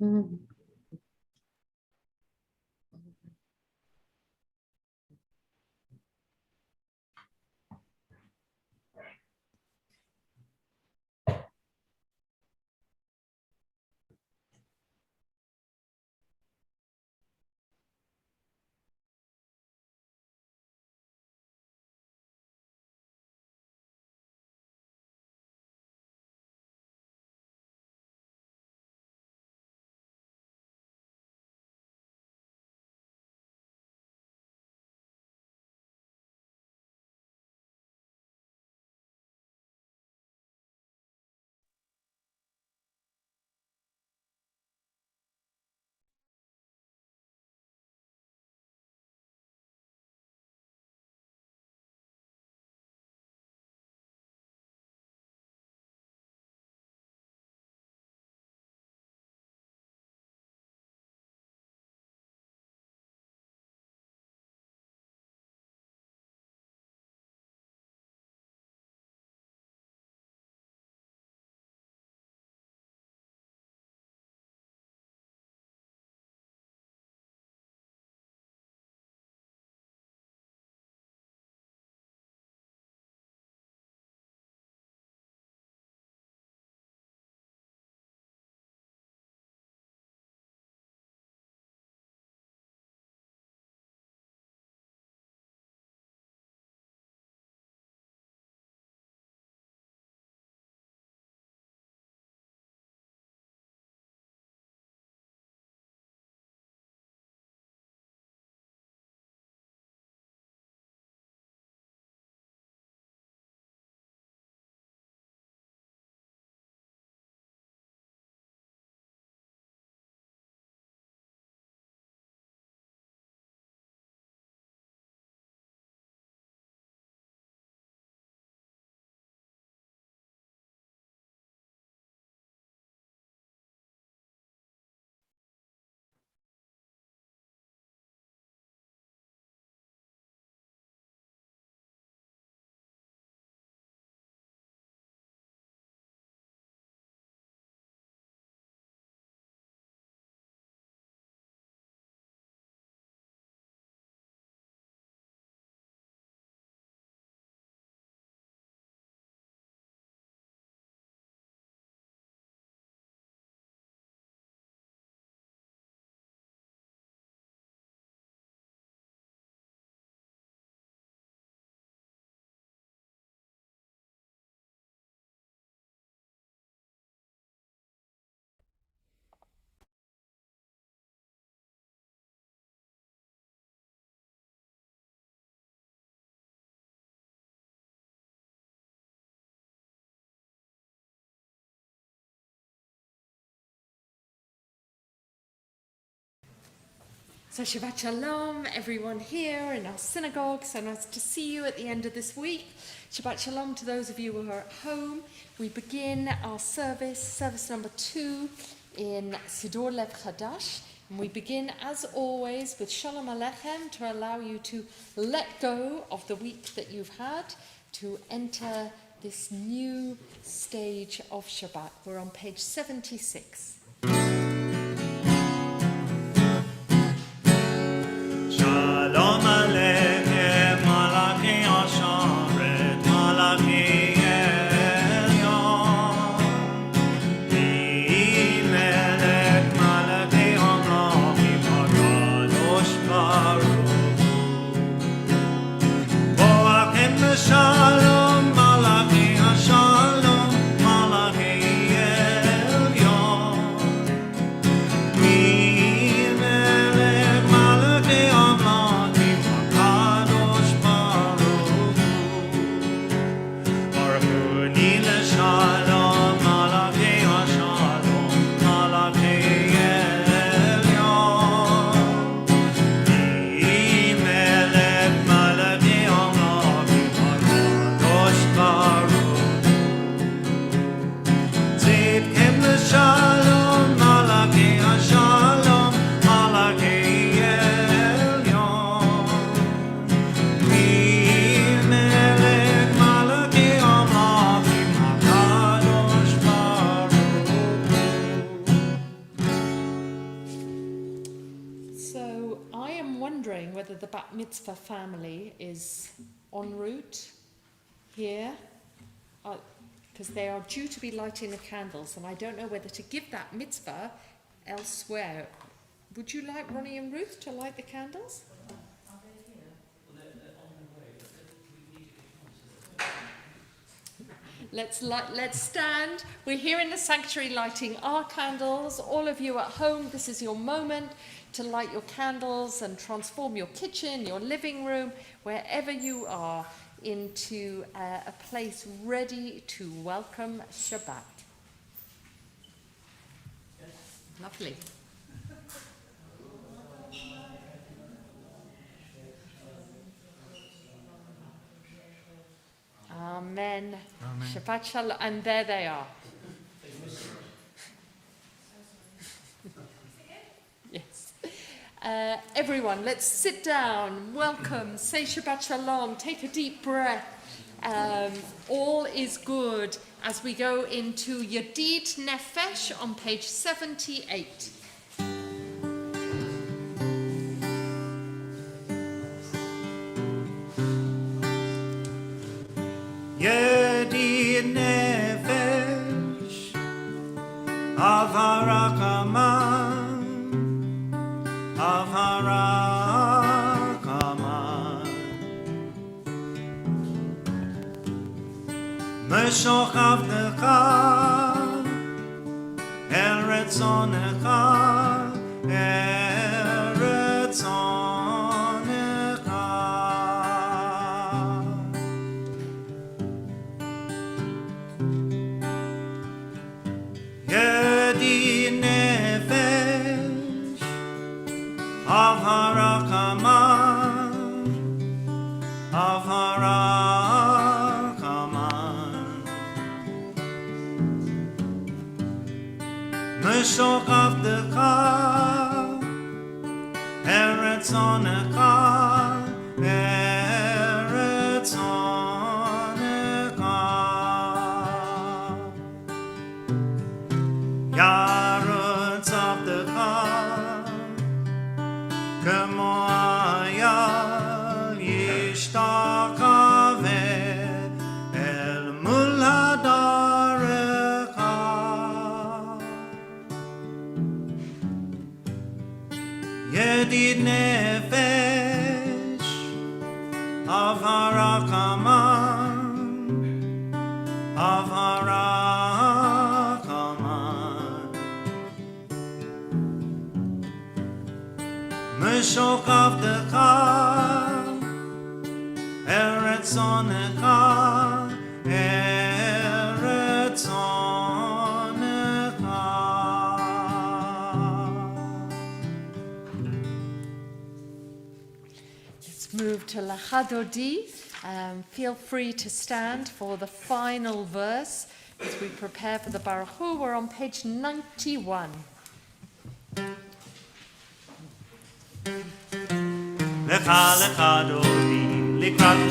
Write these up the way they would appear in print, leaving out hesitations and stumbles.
Mm. So Shabbat Shalom, everyone here in our synagogue. So nice to see you at the end of this week. Shabbat Shalom to those of you who are at home. We begin our service number 2 in Siddur Lev Chadash. And we begin, as always, with Shalom Aleichem to allow you to let go of the week that you've had to enter this new stage of Shabbat. We're on page 76. Shalom Aleichem, Malachi Asharet, Malachi Elyon. Melech Malachi Amrachim, HaKadosh Baruch Hu. Boachem b'shalom, Malachi Ashalom, Malachi Elyon. Shalom, Malachi Shalom, Malachi Elyon. Mi melech Malachi Amrachim, mitzvah family is en route here, because they are due to be lighting the candles, and I don't know whether to give that mitzvah elsewhere. Would you like Ronnie and Ruth to light the candles? Let's stand. We're here in the sanctuary lighting our candles. All of you at home, this is your moment to light your candles and transform your kitchen, your living room, wherever you are, into a place ready to welcome Shabbat. Lovely. Amen. Amen. Shabbat shalom. And there they are. Yes. Everyone, let's sit down. Welcome. Say Shabbat shalom. Take a deep breath. All is good as we go into Yadid Nefesh on page 78. Yedid nefesh avarakaman avarakaman meshochav el retzonecha el retzonecha Yedi nefesh avarakaman meshochav decha eretzonecha eretzonecha Yarutz avdecha kemo ayal yishtakaveh el mul hadarecha Yedid nefesh avarakaman avarakaman meshochav decha eretzonecha Let's move to Lachadodi. Feel free to stand for the final verse as we prepare for the Baruch Hu. We're on page 91. Lecha lecha dodi likrat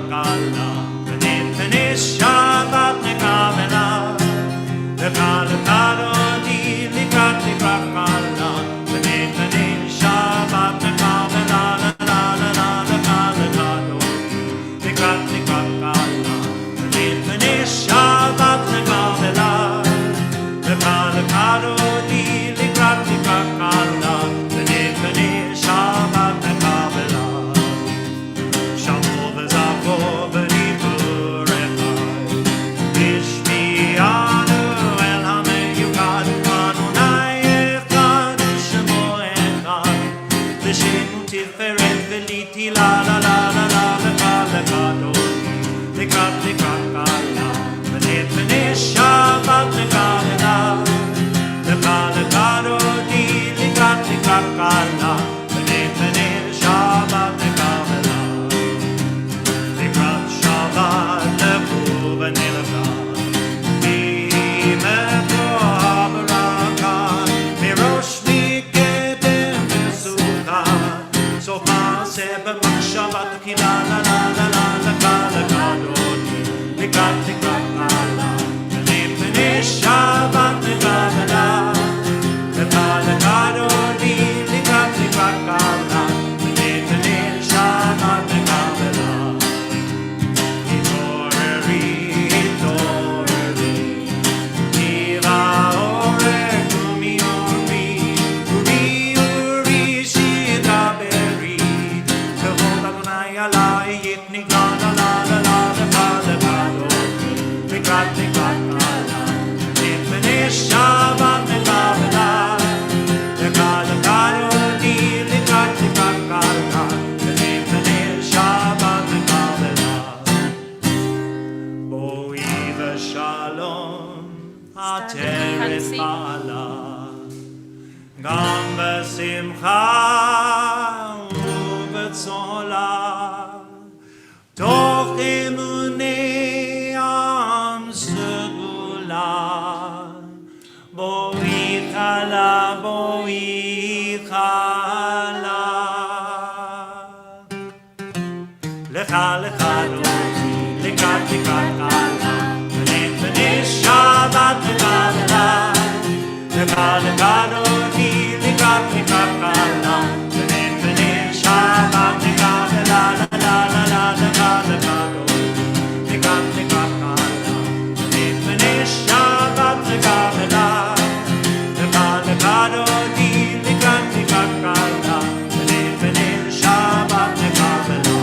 kala v'nei Shabbat nekavela Lecha lecha dodi likrat kala v'nei Shabbat nekavela la la la lecha lecha dodi likrat kala v'nei Shabbat nekavela Lecha lecha dodi likrat kala v'nei Shabbat nekavela Shalom v'zavo v'nivurecha בשלום Fancy. עטרת פעלה, גם בשמחה ובצהלה, תוך אמוני עם סגולה, בואי חלה, בואי חלה. לך לך דודי, לקראת חלה, ונפני שבת וקבלה. לך לך דודי, לקראת חלה, ונפני שבת וקבלה. לה לה לה לך לך דודי, לקראת חלה, ונפני שבת וקבלה. לך לך דודי, לקראת חלה, ונפני שבת וקבלה.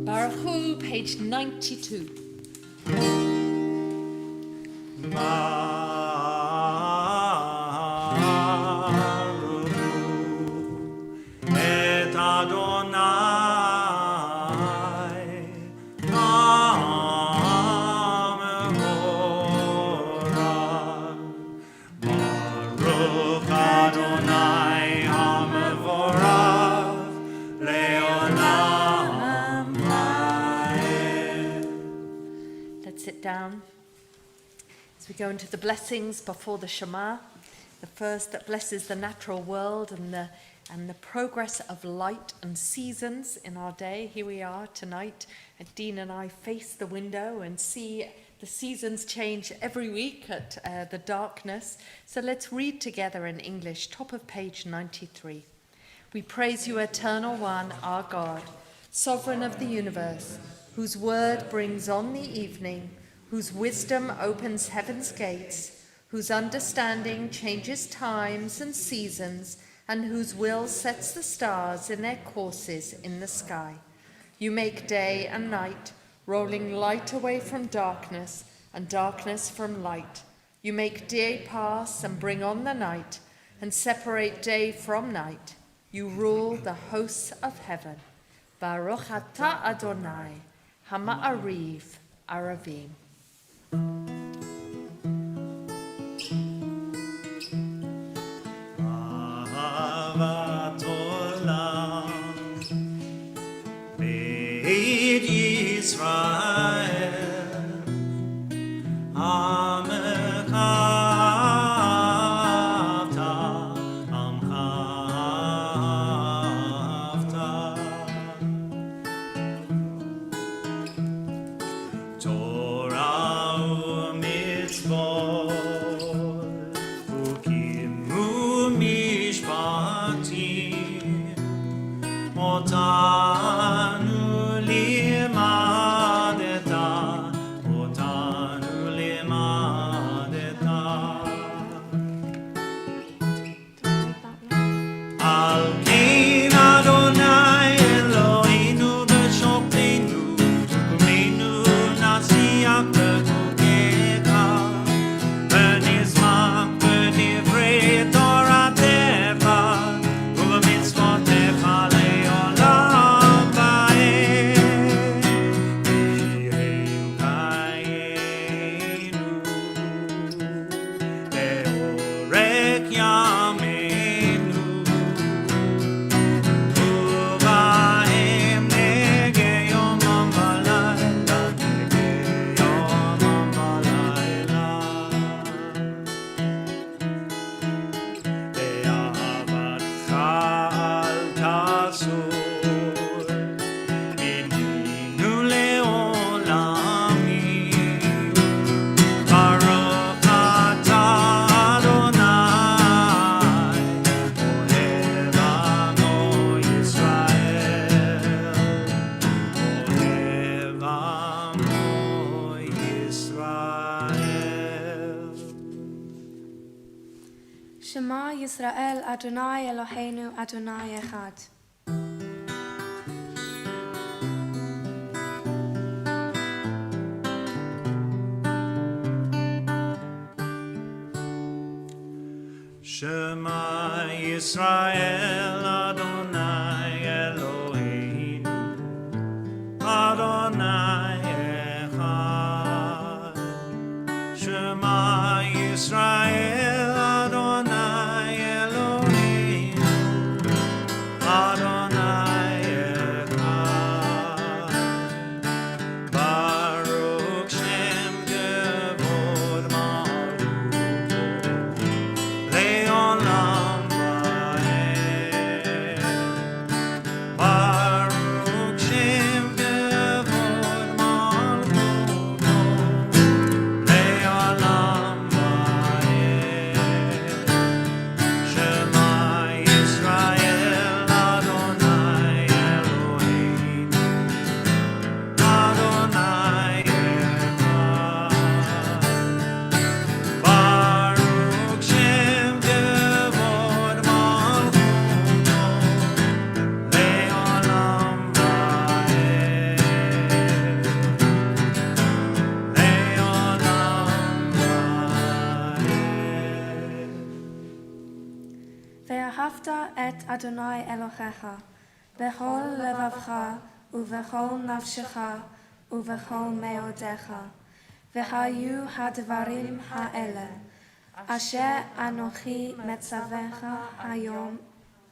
Baruch Hu, page 92. Baruch et Adonai Hamevorach. Baruch Adonai Hamevorach Leolam Vaed. Let's sit down. As we go into the blessings before the Shema, the first that blesses the natural world and the progress of light and seasons in our day. Here we are tonight, and Dean and I face the window and see the seasons change every week at the darkness. So let's read together in English, top of page 93. We praise you, Eternal One, our God, Sovereign of the universe, whose word brings on the evening, whose wisdom opens heaven's gates, whose understanding changes times and seasons, and whose will sets the stars in their courses in the sky. You make day and night, rolling light away from darkness and darkness from light. You make day pass and bring on the night, and separate day from night. You rule the hosts of heaven. Baruch atah Adonai, Hama'ariv Aravim. אהבת עולם, בית ישראל, עמך אהבת, עמך אהבת. תורה ומצוות, חוקים ומשפטים, אותנו לימדת, אותנו לימדת. על כן אדוני אלוהינו בשוכבנו, וקומנו נשיח בחוקיך, ונשמח בדברי תורתך, ובמצוותיך לעולם ועד. ויהי חיינו לאורך ימינו, ובהם נגה יומם ולילה, נגה יומם ולילה. באהבתך אל תסור, הננו לעולמים. ברוך אתה אדוני, אוהב עמו ישראל, אוהב עמו ישראל. Shema Yisrael, Adonai Eloheinu, Adonai Echad. Shema Yisrael, Adonai Eloheinu, Adonai Echad. Yisrael Adonai Eloheinu Adonai Echad Baruch Shem Kevod Malchuto Le'olam Va'ed Baruch Shem Kevod Malchuto Le'olam Va'ed Shema Yisrael Adonai Eloheinu Adonai Echad Baruch Shem Kevod Malchuto Le'olam Va'ed Le'olam Va'ed ואהבת את אדוני אלוהיך בכל לבבך ובכל נפשך ובכל מאודיך. והיו הדברים האלה אשר אנוכי מצווך היום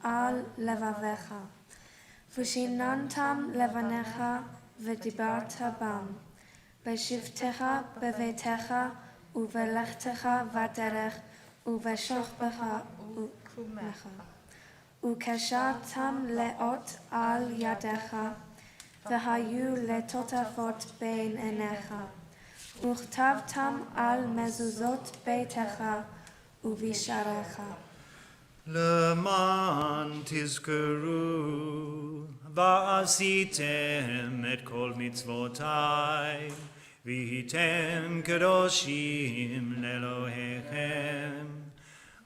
על לבביך, ושיננתם לבניך ודיברת בם, בשבתך בביתך ובלכתך בדרך ובשוכבך ובקומך. וקשרתם לאות על ידך, והיו לטוטפות בין עיניך. וכתבתם על מזוזות ביתך ובשעריך. למען תזכרו ועשיתם את כל מצוותיי והייתם קדושים לאלוהיכם.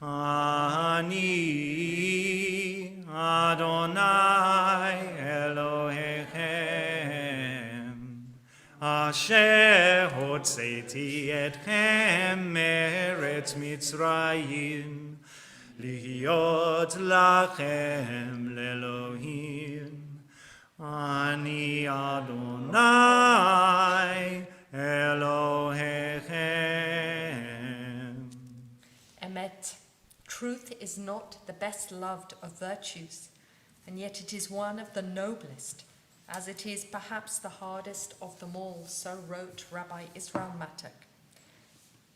אני אדוני אלוהיכם אשר הוצאתי אתכם מארץ מצרים להיות לכם לאלוהים. אני אדוני אלוהיכם. Emet, truth is not the best loved of virtues, and yet it is one of the noblest, as it is perhaps the hardest of them all, so wrote Rabbi Israel Matek.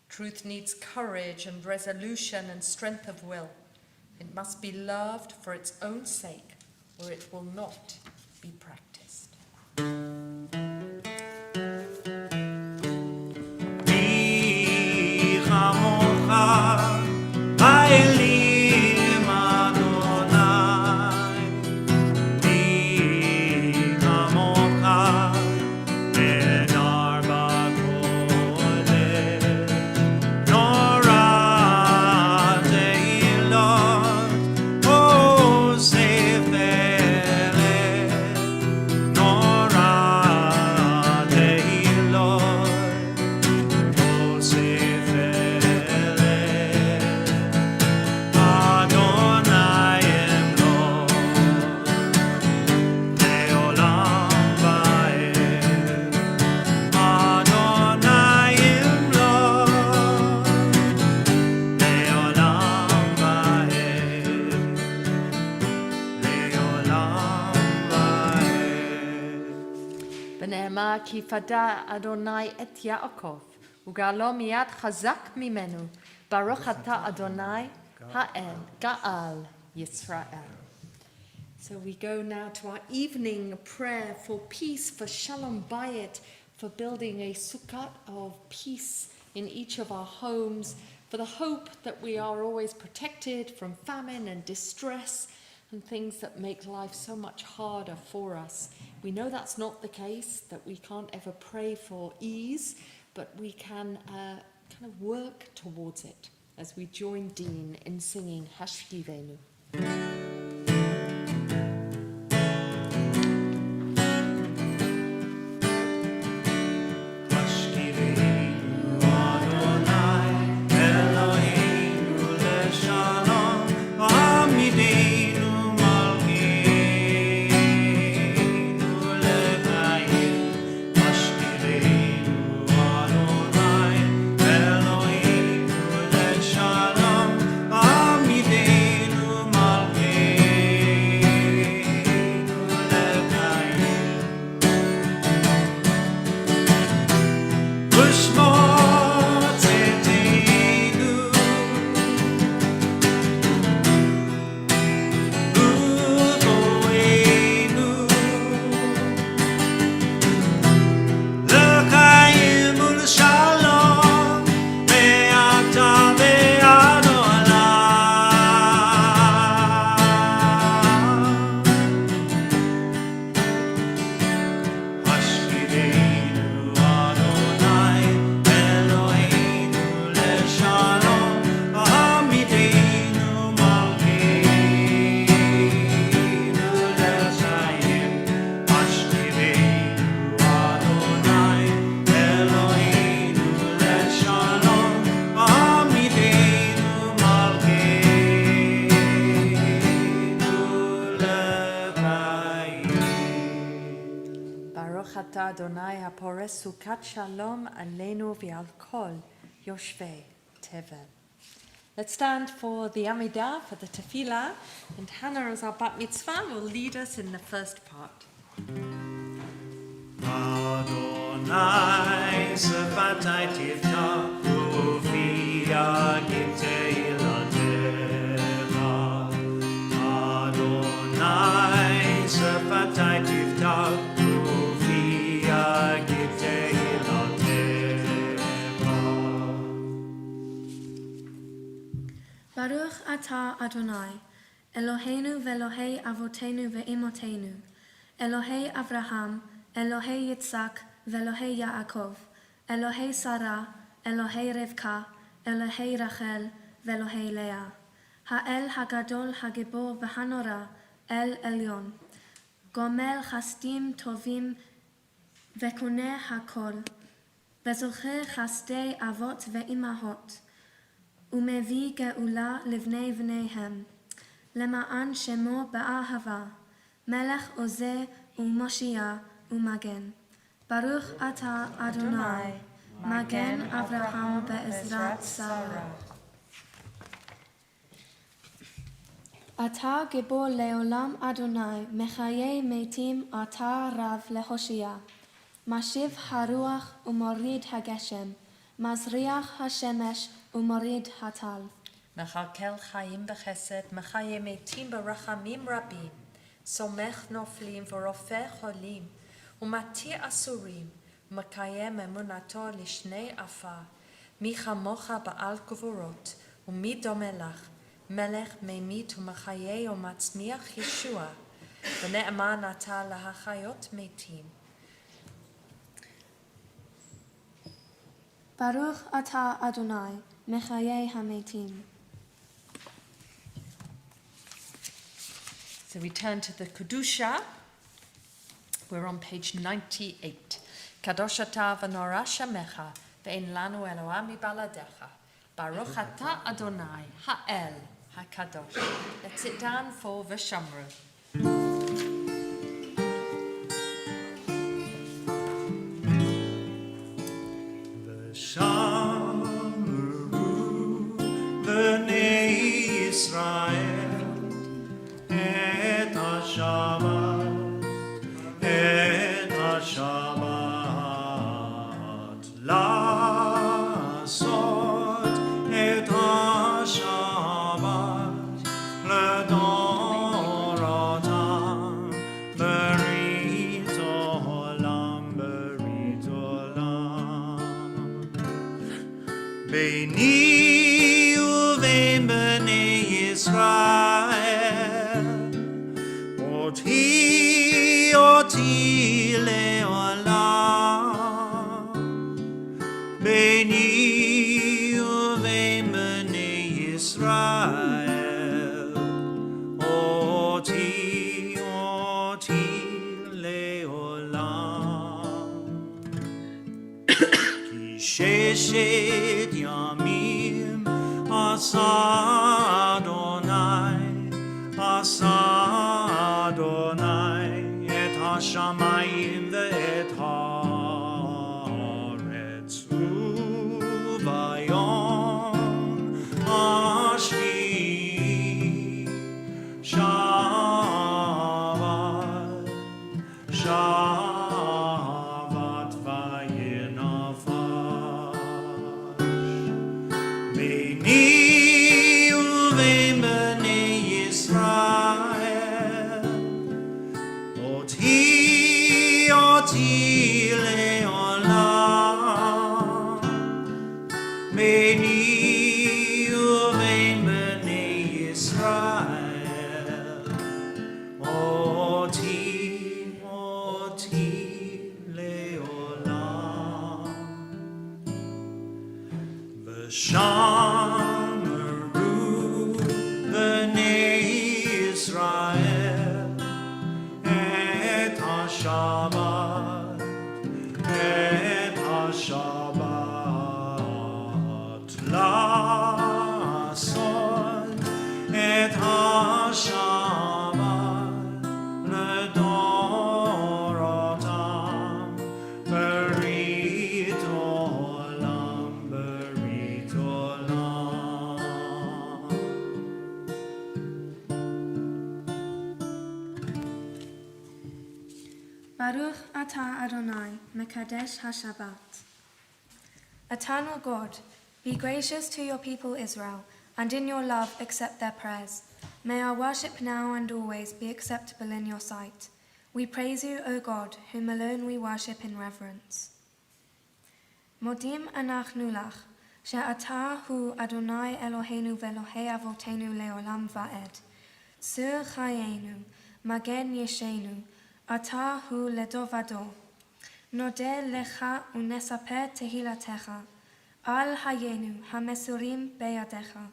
Truth needs courage and resolution and strength of will. It must be loved for its own sake, or it will not be practiced. מי כמוך האלים אדוני מי כמוך נהדר בקודש נורא תהילות אוסף פלא נורא תהילות אוסף פלא אדוני אמלוך לעולם ועד אדוני אמלוך לעולם ועד לעולם ועד ונאמר כי פדה אדוני את יעקב, וגאלו מיד חזק ממנו. ברוך אתה אדוני האל, גאל ישראל. So we go now to our evening prayer for peace, for shalom bayit, for building a sukkah of peace in each of our homes, for the hope that we are always protected from famine and distress and things that make life so much harder for us. We know that's not the case, that we can't ever pray for ease, but we can kind of work towards it as we join Dean in singing Hashkivenu. Hashkivenu Adonai Eloheinu leshalom Amidenu malkeinu lechayim Hashkivenu Adonai Eloheinu ושמור צאתנו ובואנו לחיים ולשלום מעתה ועד עולם. השיבנו אדוני אלוהינו לשלום, העמידנו מלכנו לחיים. השיבנו אדוני אלוהינו לשלום, העמידנו מלכנו לחיים. Baruch atah Adonai hapores sukat shalom aleinu v'al kol yoshvei tevel. Let's stand for the Amidah, for the Tefillah, and Hannah as our bat mitzvah will lead us in the first part. Adonai sefatai tiftach ufia gitei latecha. Adonai sefatai tiftach ufia gitei latecha. Baruch atah Adonai, Eloheinu ve'Elohei avotenu ve'imotenu, Elohei Avraham, Elohei Yitzhak ve'Elohei Yaakov, Elohei Sarah, Elohei Rivka, Elohei Rachel ve'Elohei Leah, Ha'el Hagadol Hagibor v'Hanora, El Elyon, Gomel Chasdim Tovim ve'Koneh Hakol, ve'Zocher Chasdei Avot ve'Imahot, ומביא גאולה לבני בניהם, למען שמו באהבה, מלך עוזה ומושיע ומגן. ברוך אתה אדוני, מגן אברהם בעזרת שרה. אתה גיבור לעולם אדוני, מחיי מתים אתה רב להושיע. משיב הרוח ומוריד הגשם, מזריח השמש ומוריד הטל. מכלכל חיים בחסד, מחיי מתים ברחמים רבים, סומך נופלים ורופא חולים, ומתיר אסורים, ומקיים אמונתו לשני עפר. מי כמוך בעל גבורות, ומי דומה לך, מלך ממית ומחיה ומצמיח ישוע, ונאמן אתה להחיות מתים. ברוך אתה אדוני, מחיי המתים. So we turn to the Kedusha. We're on page 98. Kadosh ata v'nora shamecha, ve'en lanu Eloah mibaladecha. Baruch ata Adonai, ha'el, ha'kadosh. Let's sit down for V'shamru. ושמרו בני ישראל את השבת לעשות את השבת לדורותם ברית עולם ברית עולם ביני ובין בני ישראל אותי לעולם ביני ובין בני ישראל אותי לעולם כי ששת ימים עשה אדוני את השמיים ואת הארץ וביום השביעי שבת וינפש ושמרו בני ישראל את השבת, את השבת לעשות את השבת לדורותם ברית עולם, ברית עולם. Baruch atah Adonai, Mekadesh HaShabbat. Eternal God, be gracious to your people Israel, and in your love accept their prayers. May our worship now and always be acceptable in your sight. We praise you, O God, whom alone we worship in reverence. Modim anachnu lach, she'atah hu Adonai Eloheinu ve'Elohei avotenu le'olam va'ed. Sur chayenu, magen yeshenu, atah hu ledovado. Nodeh lecha unesaper tehilatecha, al hayenu hamesurim beyadecha,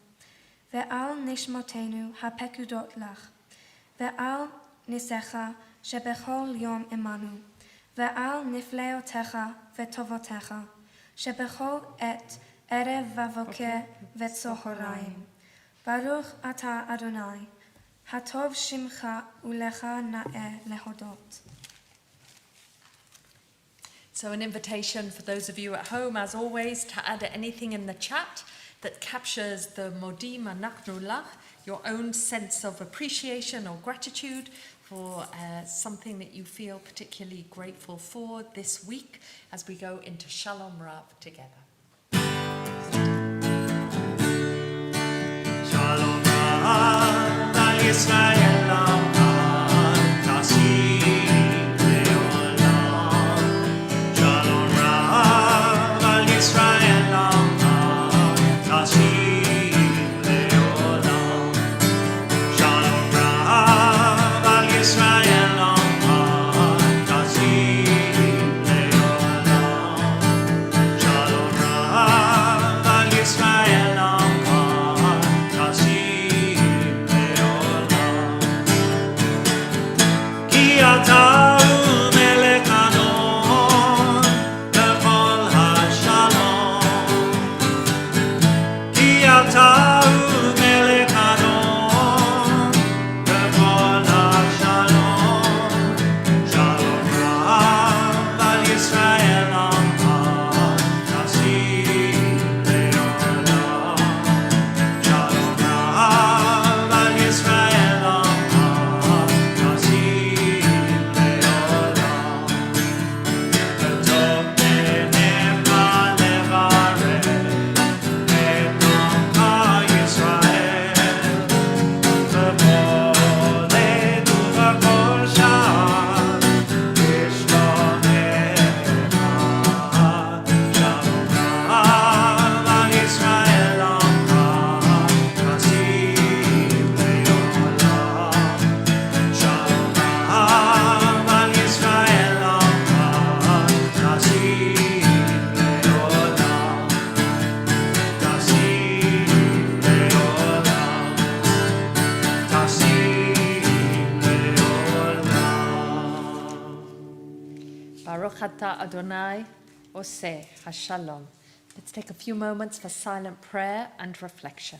ve'al nishmotenu hapekudot lach, ve'al nisecha shebechol yom imanu, ve'al nifleotecha ve'tovotecha, shebechol et erev vavoker ve'tzohorayim. Baruch atah Adonai, hatov shimcha ulecha na'eh lehodot. So an invitation for those of you at home, as always, to add anything in the chat that captures the Modim Anachnu Lach, your own sense of appreciation or gratitude for something that you feel particularly grateful for this week as we go into Shalom Rav together. Shalom Rav al Yisrael Amad Tasim Leolam. Shalom Rav al Yisrael Amad Tasim Leolam. Shalom Rav al Yisrael Amad Tasim Leolam. Shalom Rav al Yisrael Amad Tasim Leolam. Ki ata hu melech Adon bechol hashalom. Ki ata hu melech Adon bechol hashalom. Shalom Rav al Yisrael Amad Tasim Leolam. Shalom Rav al Yisrael Amad Tasim Leolam. V'tov b'necha levarech et Amcha Yisrael. V'kol עת ובכל שעה ישלומך. Shalom Rav al Yisrael Amad Tasim Leolam. Shalom Rav al Yisrael Amad Tasim Leolam. Tasim Leolam. Tasim Leolam. Baruch atah Adonai Oseh HaShalom. Let's take a few moments for silent prayer and reflection.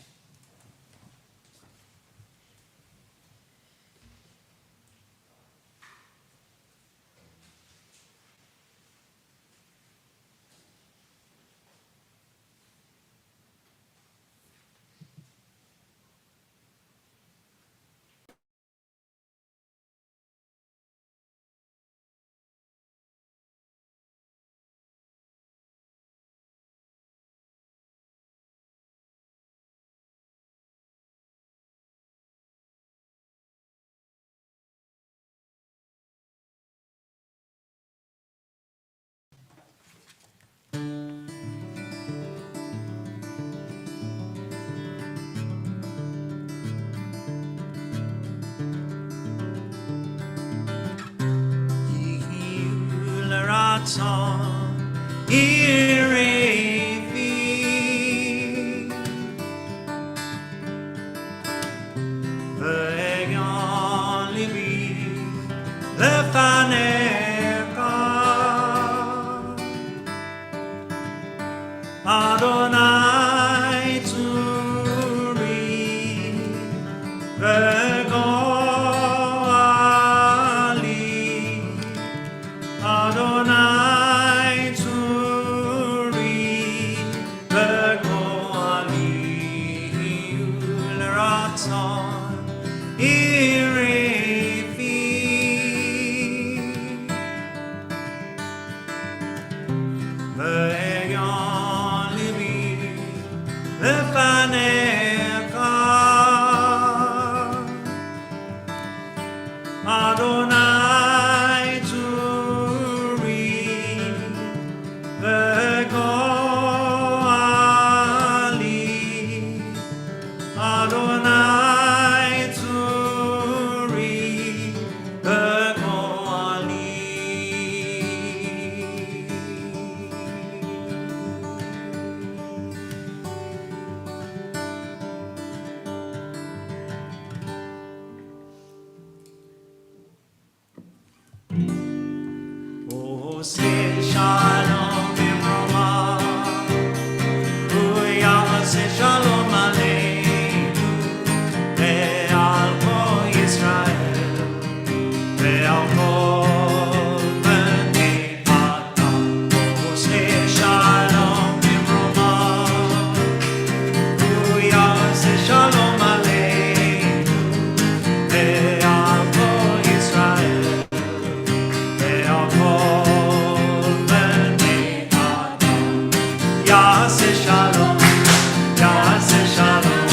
Yihiu l'ratzon irevi Adonai Tzuri V'Goali Adonai Tzuri V'Goali L'Ratzon Irefi V'Eyon Libi Lefanecha Adonai Tzuri V'Goali Adonai Tzuri Ose Shalom Bimroma Uyase Shalom Aleinu Ve'al Kol Yisrael Ve'al Kol Bnei Adam Ose Shalom Bimroma Uyase Shalom Aleinu Ve'al Kol Yisrael Ve'al Kol Bnei Adam Yase Shalom, Yase Shalom,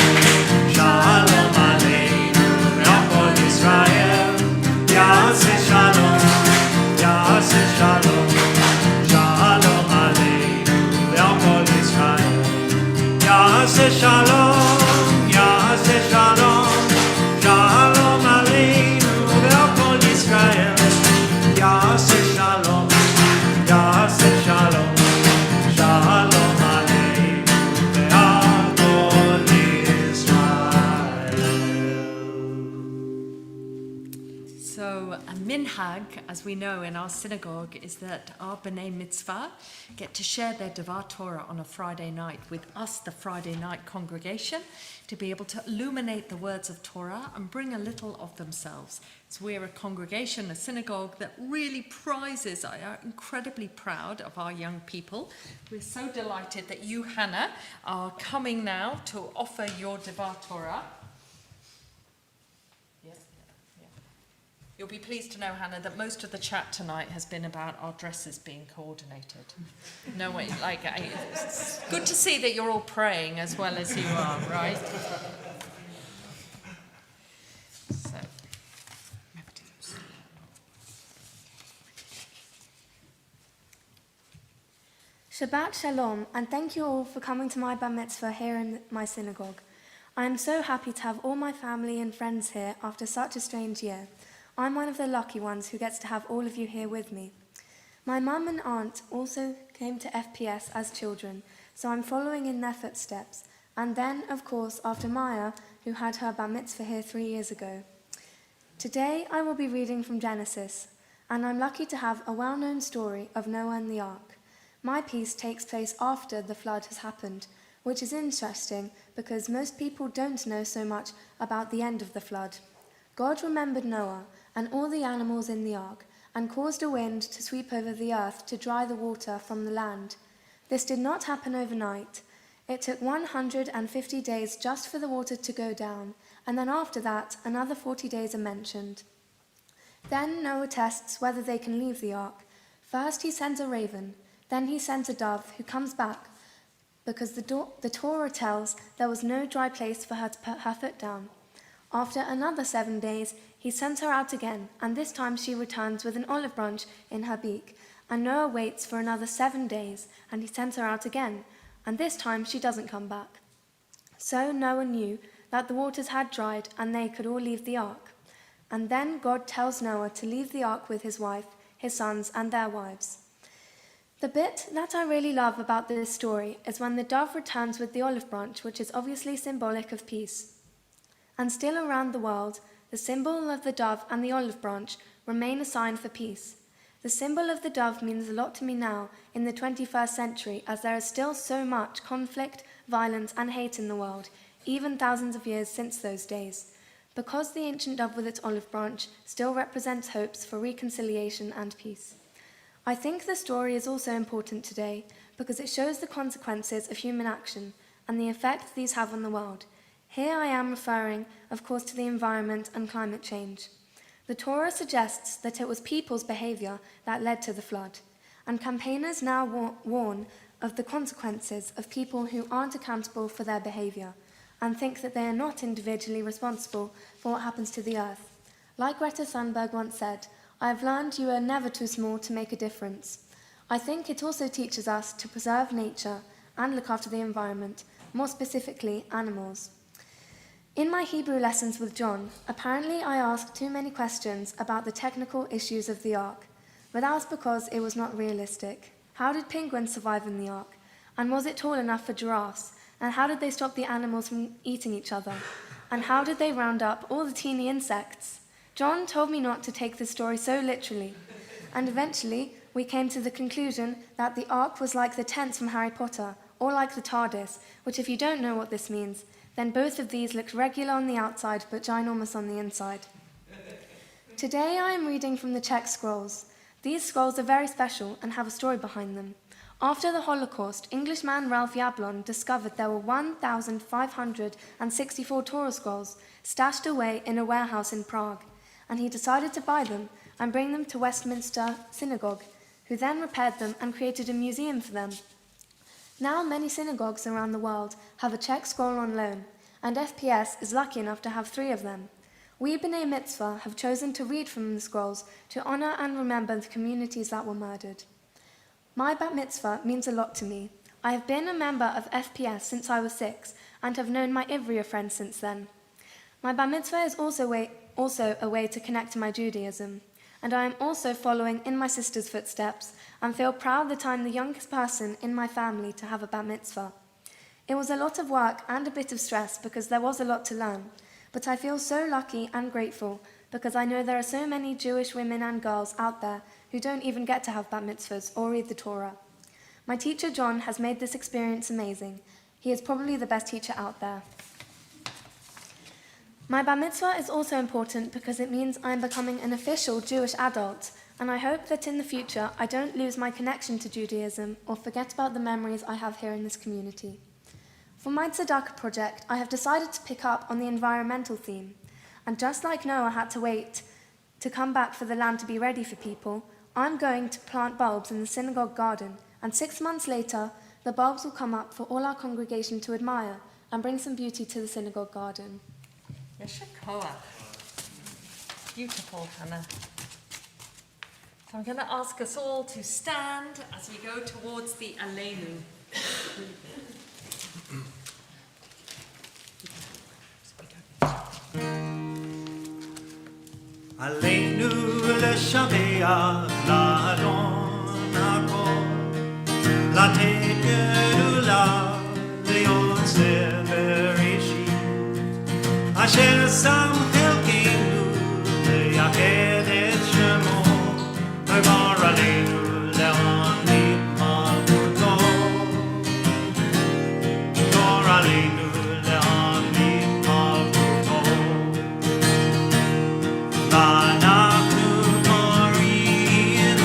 Shalom Aleinu Ve'al Kol Yisrael. Yase Shalom, Yase Shalom, Shalom Aleinu Ve'al Kol Yisrael. Yase Shalom, Yase Shalom, Shalom Aleinu Ve'al Kol Yisrael. Yase Shalom, Yase Shalom, Shalom Aleinu Ve'al Kol Yisrael. So a minhag, as we know in our synagogue, is that our B'nai Mitzvah get to share their Devar Torah on a Friday night with us, the Friday night congregation, to be able to illuminate the words of Torah and bring a little of themselves. So we're a congregation, a synagogue that really prizes, I are incredibly proud of our young people. We're so delighted that you, Hannah, are coming now to offer your Devar Torah. Yes. Yeah. You'll be pleased to know, Hannah, that most of the chat tonight has been about our dresses being coordinated. No way, it's good to see that you're all praying as well as you are, right? So, Shabbat Shalom, and thank you all for coming to my Bar Mitzvah here in my synagogue. I am so happy to have all my family and friends here after such a strange year. I'm one of the lucky ones who gets to have all of you here with me. My mum and aunt also came to FPS as children, so I'm following in their footsteps. And then, of course, after Maya, who had her Bar Mitzvah here 3 years ago. Today I will be reading from Genesis, and I'm lucky to have a well-known story of Noah and the Ark. My piece takes place after the flood has happened, which is interesting because most people don't know so much about the end of the flood. God remembered Noah and all the animals in the ark and caused a wind to sweep over the earth to dry the water from the land. This did not happen overnight. It took 150 days just for the water to go down, and then after that, another 40 days are mentioned. Then Noah tests whether they can leave the ark. First he sends a raven, then he sends a dove who comes back because the Torah tells there was no dry place for her to put her foot down. After another 7 days, he sends her out again, and this time she returns with an olive branch in her beak. And Noah waits for another 7 days, and he sends her out again, and this time she doesn't come back. So Noah knew that the waters had dried, and they could all leave the ark. And then God tells Noah to leave the ark with his wife, his sons, and their wives. The bit that I really love about this story is when the dove returns with the olive branch, which is obviously symbolic of peace. And still around the world, the symbol of the dove and the olive branch remain a sign for peace. The symbol of the dove means a lot to me now in the 21st century, as there is still so much conflict, violence, and hate in the world, even thousands of years since those days. Because the ancient dove with its olive branch still represents hopes for reconciliation and peace. I think the story is also important today because it shows the consequences of human action and the effect these have on the world. Here I am referring, of course, to the environment and climate change. The Torah suggests that it was people's behavior that led to the flood, and campaigners now warn of the consequences of people who aren't accountable for their behavior and think that they are not individually responsible for what happens to the earth. Like Greta Thunberg once said, "I have learned you are never too small to make a difference." I think it also teaches us to preserve nature and look after the environment, more specifically animals. In my Hebrew lessons with John, apparently I asked too many questions about the technical issues of the ark, but that was because it was not realistic. How did penguins survive in the ark? And was it tall enough for giraffes? And how did they stop the animals from eating each other? And how did they round up all the teeny insects? John told me not to take this story so literally, and eventually we came to the conclusion that the ark was like the tents from Harry Potter, or like the TARDIS, which if you don't know what this means, then both of these looked regular on the outside but ginormous on the inside. Today I am reading from the Czech scrolls. These scrolls are very special and have a story behind them. After the Holocaust, Englishman Ralph Yablon discovered there were 1,564 Torah scrolls stashed away in a warehouse in Prague, and he decided to buy them and bring them to Westminster Synagogue, who then repaired them and created a museum for them. Now many synagogues around the world have a Czech scroll on loan, and FPS is lucky enough to have 3 of them. We B'nai Mitzvah have chosen to read from the scrolls to honor and remember the communities that were murdered. My bat mitzvah means a lot to me. I have been a member of FPS since I was 6 and have known my Ivrea friends since then. My bat mitzvah is also a way to connect to my Judaism, and I am also following in my sister's footsteps and feel proud that I'm the youngest person in my family to have a bat mitzvah. It was a lot of work and a bit of stress because there was a lot to learn, but I feel so lucky and grateful because I know there are so many Jewish women and girls out there who don't even get to have bat mitzvahs or read the Torah. My teacher John has made this experience amazing. He is probably the best teacher out there. My bat mitzvah is also important because it means I'm becoming an official Jewish adult, and I hope that in the future I don't lose my connection to Judaism or forget about the memories I have here in this community. For my Tzedakah project, I have decided to pick up on the environmental theme, and just like Noah had to wait to come back for the land to be ready for people, I'm going to plant bulbs in the synagogue garden, and 6 months later, the bulbs will come up for all our congregation to admire and bring some beauty to the synagogue garden. Yeshikoa. Beautiful, Hannah. So I'm going to ask us all to stand as we go towards the Aleinu. Aleinu leshabeach la'adon hakol, latet gedula le'otzeh bereshit, asher sam chelkeinu le'yaked et shemo, le'var aleinu le'anit malchuto, le'var aleinu le'anit malchuto. ואנחנו קוראים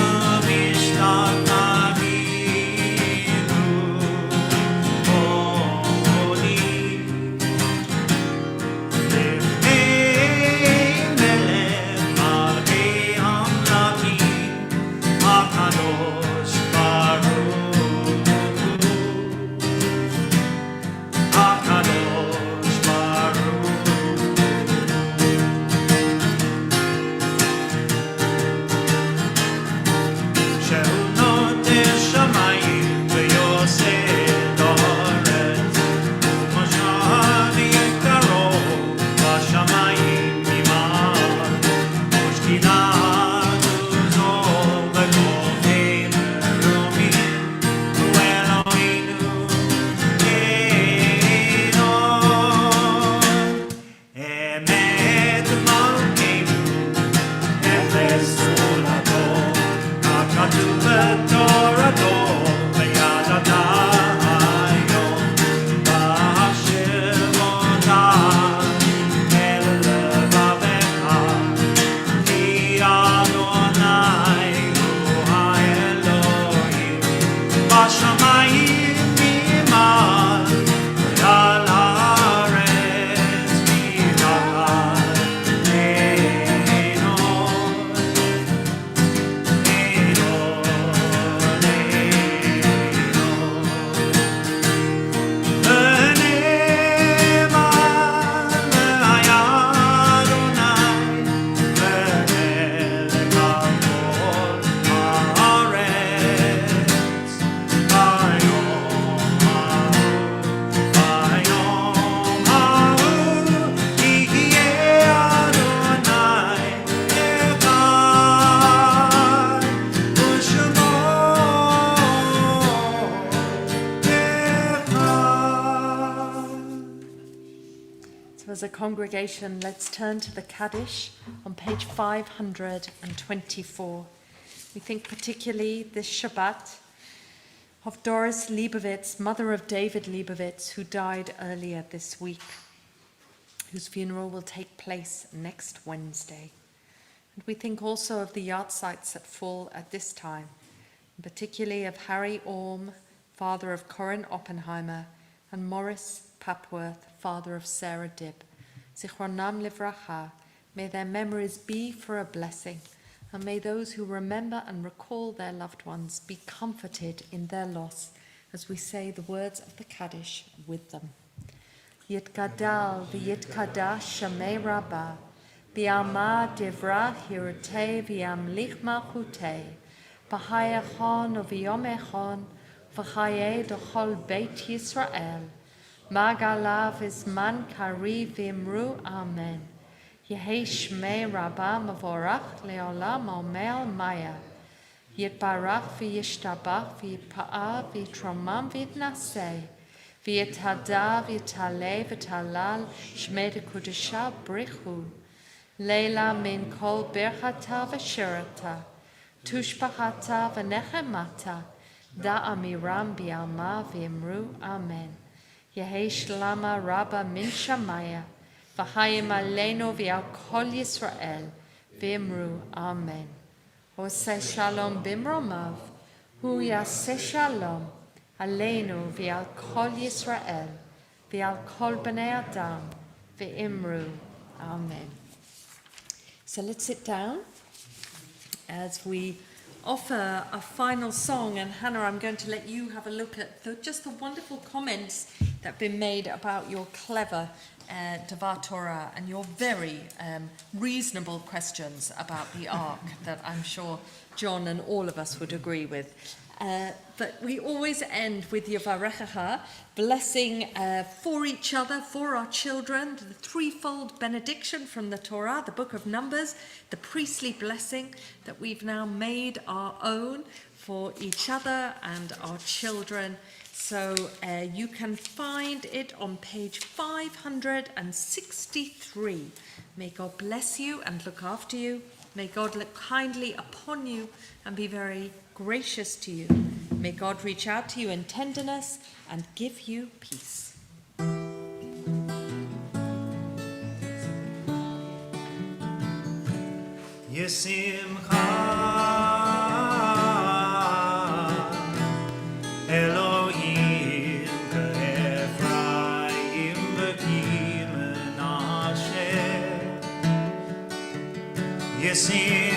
as a congregation, let's turn to the Kaddish on page 524. We think particularly this Shabbat of Doris Leibovitz, mother of David Leibovitz, who died earlier this week, whose funeral will take place next Wednesday. And we think also of the yahrzeits that fall at this time, and particularly of Harry Orme, father of Corinne Oppenheimer, and Morris Papworth, father of Sarah Dibb. Zichronam livracha, may their memories be for a blessing, and may those who remember and recall their loved ones be comforted in their loss as we say the words of the Kaddish with them. Yitgadal v'yitkadash shamei rabbah, v'yama divra hirutei v'yamlich malchutei, v'hayachon u'v'yomechon, v'chayei d'chol beit Yisrael, Magalav Isman Kari Vimru Amen. Yehi Shmei Rabbah Mavorach Leolam Omel Maya. Yitbarach v'yishtabach v'yipa'ah v'yitromam v'yitnaseh. V'yithada v'yitaleh v'talal Shmei Dekudesha Brichu. Leila min kol berchata v'shirata. Tushpachata v'nechemata. Da'amiram bi'alma v'imru Amen. Yehi Shlama Rabba Min Shamaya, V'hayim Aleinu V'al Kol Yisrael, V'imru Amen. Oseh Shalom Bimromav, Hu Yaseh Shalom, Aleinu V'al Kol Yisrael, V'al Kol Bnei Adam, V'imru Amen. So let's sit down as we offer a final song, and Hannah, I'm going to let you have a look at just the wonderful comments that have been made about your clever Devar Torah and your very reasonable questions about the Ark that I'm sure John and all of us would agree with. But we always end with Yavarechacha, blessing for each other, for our children, the threefold benediction from the Torah, the book of Numbers, the priestly blessing that we've now made our own for each other and our children. So you can find it on page 563. May God bless you and look after you. May God look kindly upon you and be very gracious to you. May God reach out to you in tenderness and give you peace. Yesimcha Elohim K'Ephraim V'Ki Menashe Yesim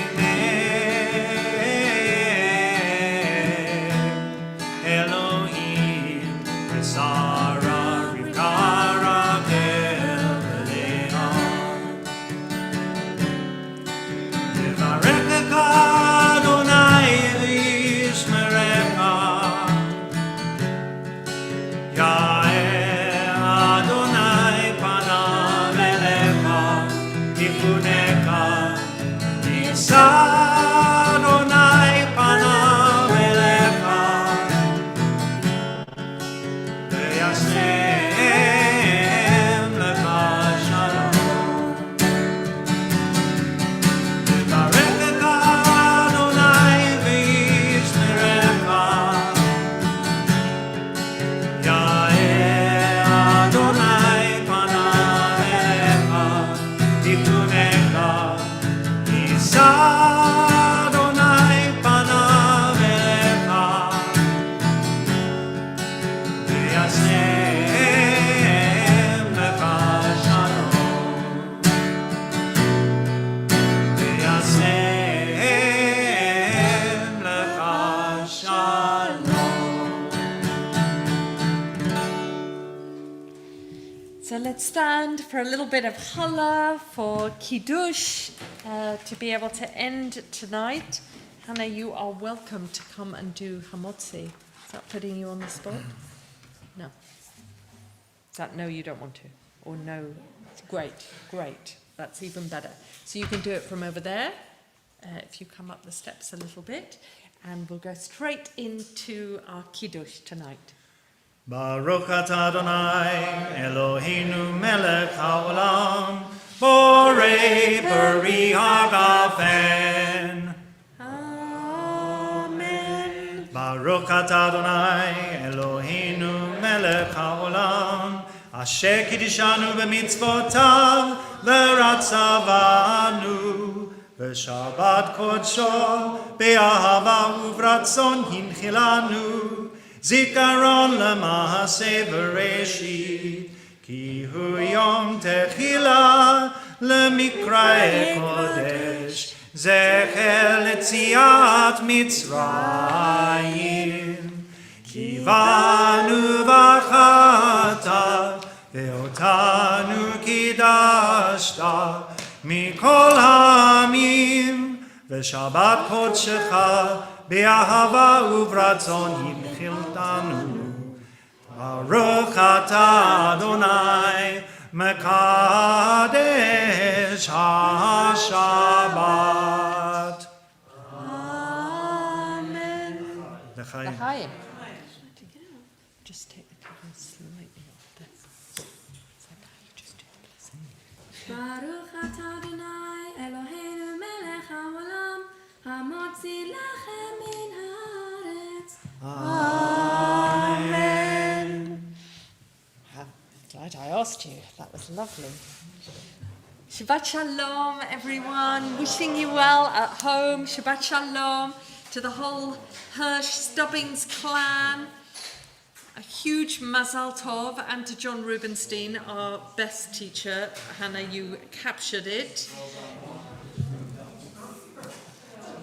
So let's stand for a little bit of challah for Kiddush to be able to end tonight. Hannah, you are welcome to come and do hamotzi. Is that putting you on the spot? No. Is that no, you don't want to? Or no? Great, great. That's even better. So you can do it from over there, if you come up the steps a little bit, and we'll go straight into our Kiddush tonight. Baruch atah Adonai, Eloheinu melech haolam, borei peri hagafen. Amen. Baruch atah Adonai, Eloheinu melech haolam, asher kiddishanu b'mitzvotav, v'ratzavanu, v'shabbat kodsho, be'ahava uvratzon hinchilanu, zikaron lema'aseh bereshit, ki hu yom techila lemikra'e kodesh, zecher letziat Mitzrayim, kivanu v'chata, ve'otanu kidashta, mikol ha'amim, ve'shabbat kodshecha, be'ahava uvratzon hinchiltanu. Baruch atah Adonai, mekadesh ha-Shabbat. Amen. L'chaim. L'chaim. Just take the cover slightly off there. It's like how you just do the blessing. Baruch atah Adonai, Eloheinu melech haolam, hamotzi lechem min haaretz. Amen. I'm glad I asked you. That was lovely. Shabbat Shalom, everyone. Wishing you well at home. Shabbat Shalom to the whole Hirsch Stubbings clan. A huge Mazal Tov, and to John Rubenstein, our best teacher. Hannah, you captured it.